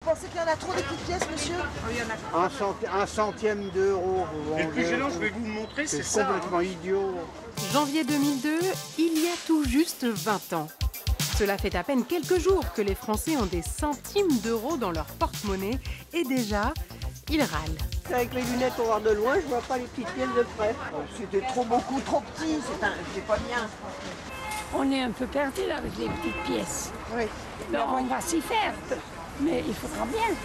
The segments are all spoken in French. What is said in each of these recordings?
pensez qu'il y en a trop des petites pièces, monsieur? Un centième d'euro. Et le plus gênant, je vais vous le montrer, c'est ça. C'est complètement idiot. Janvier 2002, il y a tout juste 20 ans. Cela fait à peine quelques jours que les Français ont des centimes d'euros dans leur porte-monnaie et déjà, ils râlent. Avec les lunettes pour voir de loin, je vois pas les petites pièces de près. C'était trop beaucoup, trop petit, c'est pas bien. On est un peu perdu là avec les petites pièces. Oui. Donc on va s'y faire, mais il faudra bien.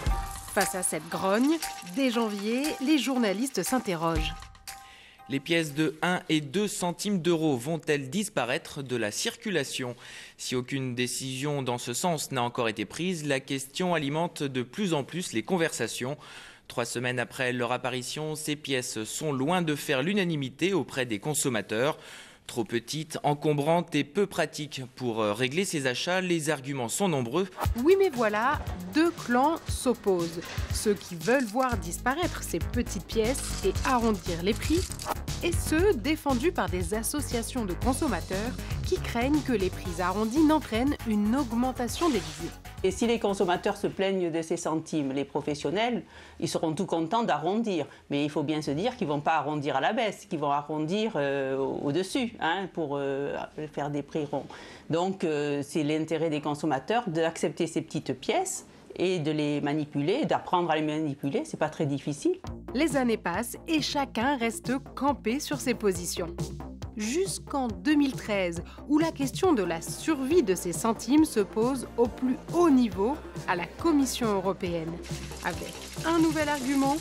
Face à cette grogne, dès janvier, les journalistes s'interrogent. Les pièces de 1 et 2 centimes d'euros vont-elles disparaître de la circulation? Si aucune décision dans ce sens n'a encore été prise, la question alimente de plus en plus les conversations. 3 semaines après leur apparition, ces pièces sont loin de faire l'unanimité auprès des consommateurs. Trop petites, encombrantes et peu pratiques pour régler ces achats, les arguments sont nombreux. Oui mais voilà, deux clans s'opposent. Ceux qui veulent voir disparaître ces petites pièces et arrondir les prix, et ceux défendus par des associations de consommateurs qui craignent que les prix arrondis n'entraînent une augmentation déguisée. Et si les consommateurs se plaignent de ces centimes, les professionnels, ils seront tout contents d'arrondir. Mais il faut bien se dire qu'ils ne vont pas arrondir à la baisse, qu'ils vont arrondir au-dessus pour faire des prix ronds. Donc c'est l'intérêt des consommateurs d'accepter ces petites pièces et de les manipuler, d'apprendre à les manipuler, c'est pas très difficile. Les années passent et chacun reste campé sur ses positions. Jusqu'en 2013, où la question de la survie de ces centimes se pose au plus haut niveau à la Commission européenne. Avec un nouvel argument,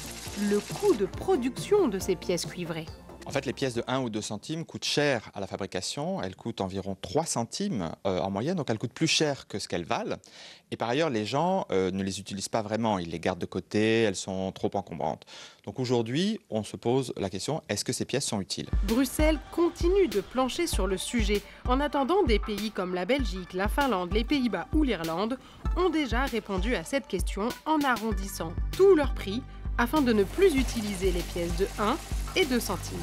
le coût de production de ces pièces cuivrées. En fait, les pièces de 1 ou 2 centimes coûtent cher à la fabrication. Elles coûtent environ 3 centimes en moyenne, donc elles coûtent plus cher que ce qu'elles valent. Et par ailleurs, les gens ne les utilisent pas vraiment. Ils les gardent de côté, elles sont trop encombrantes. Donc aujourd'hui, on se pose la question, est-ce que ces pièces sont utiles? Bruxelles continue de plancher sur le sujet. En attendant, des pays comme la Belgique, la Finlande, les Pays-Bas ou l'Irlande ont déjà répondu à cette question en arrondissant tous leurs prix afin de ne plus utiliser les pièces de 1 et 2 centimes.